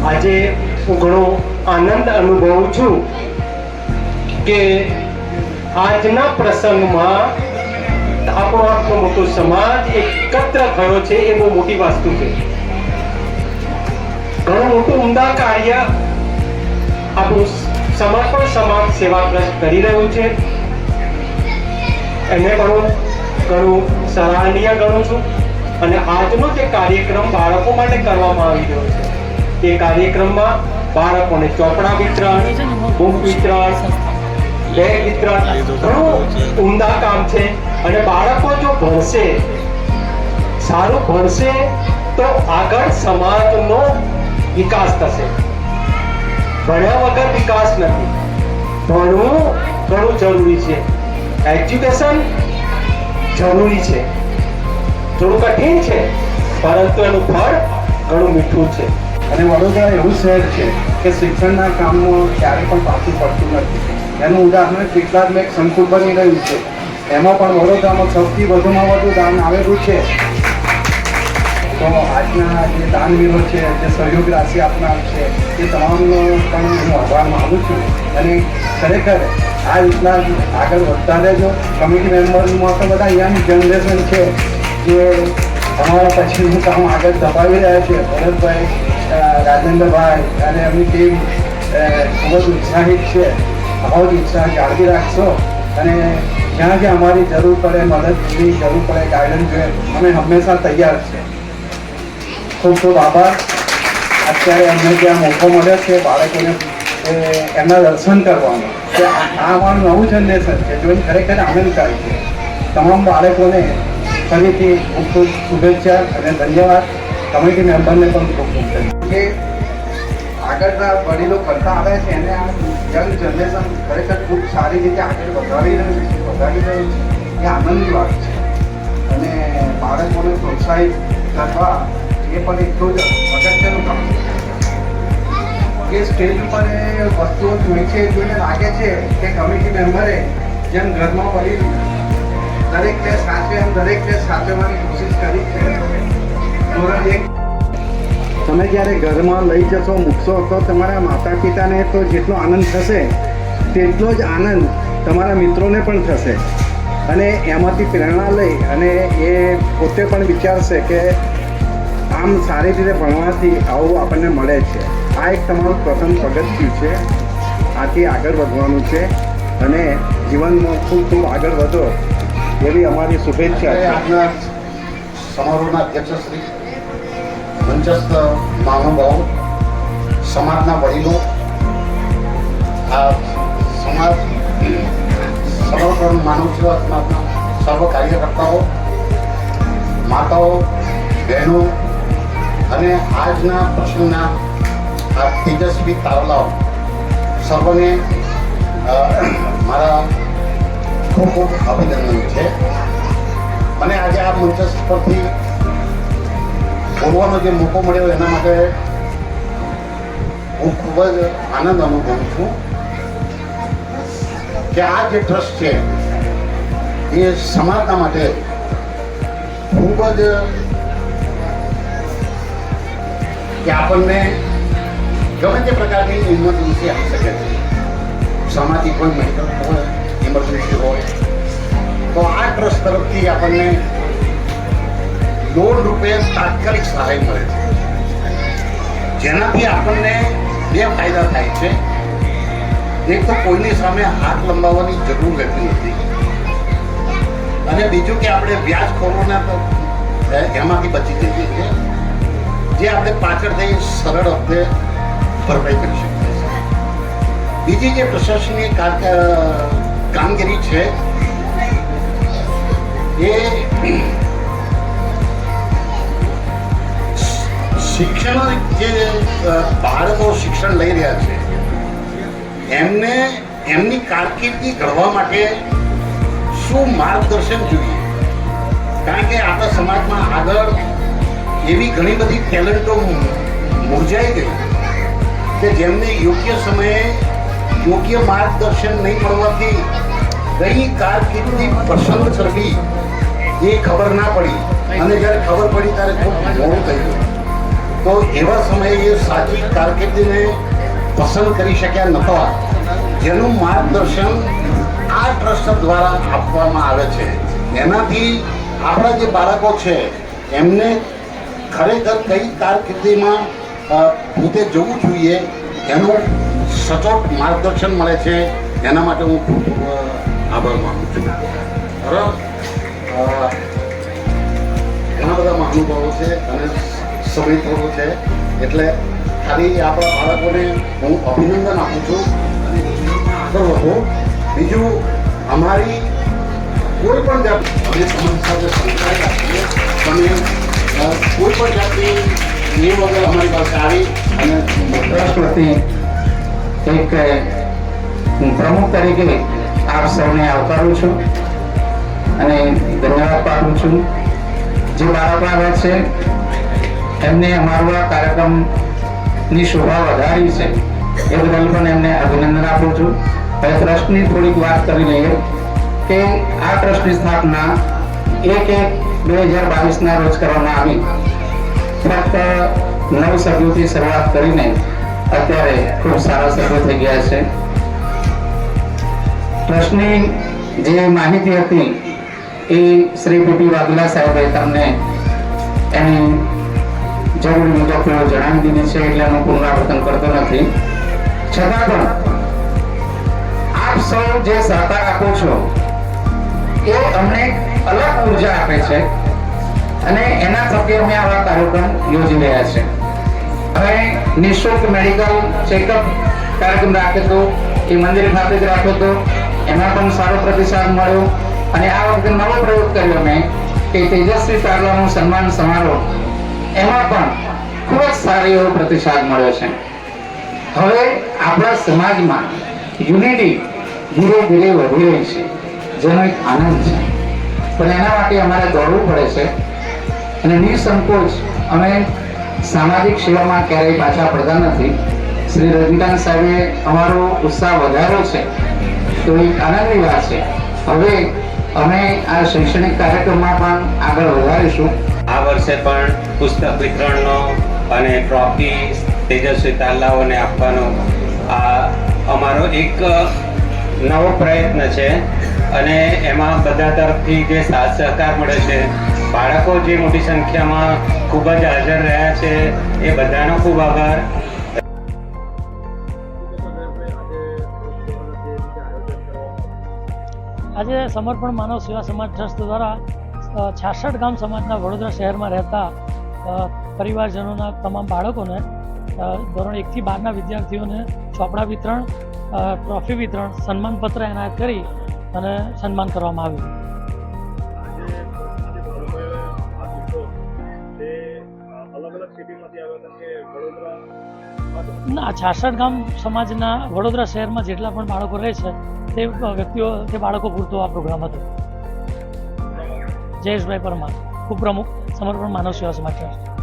આજે હું ઘણો આનંદ અનુભવું છું કે આજના પ્રસંગમાં આપણો આટલો મોટો સમાજ એકત્ર થયો છે એ બહુ મોટી વસ્તુ છે. ઘણું મોટું ઉમદા કાર્ય આપણું સમર્પણ સમાજ સેવા ટ્રસ્ટ કરી રહ્યું છે. એને ઘણું સરાહનીય ગણું છું. અને આજનો જે કાર્યક્રમ બાળકો માટે કરવામાં આવી રહ્યો છે એ કાર્યક્રમમાં બાળકોને ચોપડા વિતરણ, બુક વિતરણ, બેગ વિતરણ ઘણું ઉમદા કામ છે. અને બાળકો જો ભણશે, સારું ભણશે તો આગળ સમાજનો વિકાસ થશે. ભણ્યા વગર વિકાસ નથી. ભણવું ઘણું જરૂરી છે. એજ્યુકેશન જરૂરી છે. થોડું કઠિન છે પરંતુ એનું ફળ ઘણું મીઠું છે. અને વડોદરા એવું શહેર છે કે શિક્ષણના કામમાં ક્યારેય પણ પાછું પડતું નથી. એનું ઉદાહરણ કેટલાક એક સંકુલ બની રહ્યું છે. એમાં પણ વડોદરામાં સૌથી વધુમાં વધુ દાન આવેલું છે. તો આજના જે દાનવીરો છે, જે સહયોગ રાશિ આપનાર છે, એ તમામનો પણ હું આભાર માનું છું. અને ખરેખર આ રીતના આગળ વધતા રહેજો. કમિટી મેમ્બરમાં તો બધા યંગ જનરેશન છે જે અમારા પછીનું કામ આગળ દબાવી રહ્યા છે. ભરતભાઈ, રાજેન્દ્રભાઈ અને એમની ટીમ ખૂબ જ ઉત્સાહિત છે. આવો જ ઉત્સાહ જાળવી રાખશો અને જ્યાં જ્યાં અમારી જરૂર પડે, મદદની જરૂર પડે, ગાઈડન્સ જોઈએ, અમે હંમેશા તૈયાર છે. ખૂબ ખૂબ આભાર. અત્યારે અમને ત્યાં મોકો મળ્યો છે બાળકોને એમના દર્શન કરવાનો. કે આ અમારું નવું જનરેશન છે જોઈને ખરેખર આનંદ થાય છે. તમામ બાળકોને ફરીથી ખૂબ ખૂબ શુભેચ્છા અને ધન્યવાદ. કમિટી મેમ્બરને પણ ખૂબ ખૂબ ધન્યવાદ. જે આગળના વડીલો કરતા આવે છે એને આ યંગ જનરેશન ખરેખર ખૂબ સારી રીતે આગળ વધારી રહ્યું છે. એ આનંદની વાત છે. અને બાળકોને પ્રોત્સાહિત કરવા એ પણ એટલું જ અગત્યનું કામ છે. કે સ્ટેજ ઉપર એ વસ્તુઓ જોઈ છે, જોઈને લાગે છે કે કમિટી મેમ્બરે જેમ ઘરમાં વડીલ દરેકને સાચવે એમ દરેકને સાચવવાની કોશિશ કરી છે. ધોરણ 1 તમે જ્યારે ઘરમાં લઈ જશો, મૂકશો તો તમારા માતા પિતાને તો જેટલો આનંદ થશે તેટલો જ આનંદ તમારા મિત્રોને પણ થશે. અને એમાંથી પ્રેરણા લઈ અને એ પોતે પણ વિચારશે કે આમ સારી રીતે ભણવાથી આવું આપણને મળે છે. આ એક તમારું પ્રથમ પગથિયું છે. આથી આગળ વધવાનું છે અને જીવનમાં ખૂબ ખૂબ આગળ વધો એવી અમારી શુભેચ્છા છે. આજના સમારોહના અધ્યક્ષ શ્રી, મંચસ્થ મહાનુભાવો, સમાજના વડીલો, આ સમાજ સમર્પણ માનવ સેવા સમાજના સર્વ કાર્યકર્તાઓ, માતાઓ, બહેનો અને આજના પ્રસંગના આ તેજસ્વી તારલાઓ સર્વને મારા ખૂબ ખૂબ અભિનંદન છે. મને આજે આ મંચસ્થ પરથી બોલવાનો જે મોકો મળ્યો એના માટે હું ખૂબ જ આનંદ અનુભવું છું કે આ જે ટ્રસ્ટ છે એ સમાજના માટે ખૂબ જ કે આપણને ગમે તે પ્રકારની ઇમરજન્સી આવી શકે છે. સામાજિક કોઈ મેડિકલ હોય, ઇમરજન્સી હોય તો આ ટ્રસ્ટ તરફથી આપણને લોન રૂપે તાત્કાલિક સહાય મળે છે. જેનાથી આપણને બે ફાયદા થાય છે. એક તો કોઈની સામે હાથ લંબાવવાની જરૂર રહેતી નથી અને બીજું કે આપણે વ્યાજખોરોના તો એમાંથી બચી જઈએ છીએ, જે આપણે પાછળથી સરળ અર્થે ભરપાઈ કરી શકીએ છીએ. બીજી જે પ્રશાસનીય કામગીરી છે એ શિક્ષણ, જે બાળકો શિક્ષણ લઈ રહ્યા છે એમને એમની કારકિર્દી ઘડવા માટે શું માર્ગદર્શન જોઈએ? કારણ કે આપણા સમાજમાં આગળ એવી ઘણી બધી ટેલેન્ટો મુરઝાઈ ગઈ કે જેમને યોગ્ય સમયે યોગ્ય માર્ગદર્શન નહીં મળવાથી કઈ કારકિર્દી પસંદ કરવી એ ખબર ના પડી અને જ્યારે ખબર પડી ત્યારે ખૂબ મોડું થઈ ગયું. તો એવા સમયે એ સાચી કારકિર્દીને પસંદ કરી શક્યા નહોતા, જેનું માર્ગદર્શન આ ટ્રસ્ટ દ્વારા આપવામાં આવે છે. એનાથી આપણા જે બાળકો છે એમને ખરેખર કઈ કારકિર્દીમાં પોતે જવું જોઈએ એનું સચોટ માર્ગદર્શન મળે છે. એના માટે હું ખૂબ આભાર માનું છું. બરાબર, ઘણા બધા મહાનુભાવો છે અને સમય થોડો છે, એટલે ખાલી આપણા બાળકોને હું અભિનંદન આપું છું અને આગળ વધો. બીજું, અમારી કોઈ પણ જાત અમે સમાજ સાથે સંકળાયેલા છીએ. તમે કોઈ પણ જાતની એ વગર અમારી પાસે આવી અને રાષ્ટ્રપતિ એક પ્રમુખ તરીકે આપ સૌને આવકારું છું અને ધન્યવાદ પાઠવું છું. જે બાળકો આવ્યા છે એમને અમારું આ કાર્યક્રમની શોભા વધારી છે એ બદલ પણ એમને અભિનંદન આપું છું. હવે ટ્રસ્ટની થોડીક વાત કરી લઈએ કે આ ટ્રસ્ટની સ્થાપના 1/1/2022 રોજ કરવામાં આવી. ફક્ત 9 સભ્યોથી શરૂઆત કરીને અત્યારે ખૂબ સારા સભ્યો થઈ ગયા છે. ટ્રસ્ટની જે માહિતી હતી એ શ્રી પીપી વાઘેલા સાહેબે તમને એની જરૂરી વિગતો જણાવી દીધી છે, એટલે એનું પુનરાવર્તન કરતો નથી. છતાં પણ આપ સૌ જે સહકાર આપો છો એ અમને અલગ ઉર્જા આપે છે અને એના થકી અમે આવા કાર્યક્રમ યોજી રહ્યા છે. હવે નિઃશુલ્ક મેડિકલ ચેકઅપ કાર્યક્રમ રાખ્યો હતો, એ મંદિર ખાતે જ રાખ્યો હતો, એમાં પણ સારો પ્રતિસાદ મળ્યો. અને આ વખતે નવો પ્રયોગ કર્યો મેં કે તેજસ્વી કારલાનો સન્માન સમારોહ, એમાં પણ ખૂબ જ સારો એવો પ્રતિસાદ મળ્યો છે. હવે આપણા સમાજમાં યુનિટી ધીરે ધીરે વધી રહી છે, જેનો એક આનંદ છે. પણ એના માટે અમારે દોડવું પડે છે અને નિસંકોચ અમે સામાજિક સેવામાં ક્યારેય પાછા પડતા નથી. શ્રી રજનીકાંત સાહેબે અમારો ઉત્સાહ વધાર્યો છે, તો એક આનંદની વાત છે. હવે અમે આ શૈક્ષણિક કાર્યક્રમમાં પણ આગળ વધારીશું. આ વર્ષે પણ પુસ્તક વિતરણનો અને ટ્રોફી તેજસ્વી તારલાઓને આપવાનો આ અમારો એક નવો પ્રયત્ન છે અને એમાં બધા તરફથી જે સાથ સહકાર મળે છે, બાળકો જે મોટી સંખ્યામાં ખૂબ જ હાજર રહ્યા છે, એ બધાનો ખૂબ આભાર. આજે સમર્પણ માનવ સેવા સમાજ ટ્રસ્ટ દ્વારા 66 ગામ સમાજના વડોદરા શહેરમાં રહેતા પરિવારજનોના તમામ બાળકોને ધોરણ 1 થી 12ના વિદ્યાર્થીઓને ચોપડા વિતરણ, ટ્રોફી વિતરણ, સન્માનપત્ર એનાયત કરી અને સન્માન કરવામાં આવ્યું. ના, 66 ગામ સમાજના વડોદરા શહેરમાં જેટલા પણ બાળકો રહે છે તે બાળકો પૂરતો આ પ્રોગ્રામ હતો. જયેશભાઈ પરમાર, ઉપપ્રમુખ, સમર્પણ માનવ સેવા સમાજ ટ્રસ્ટ.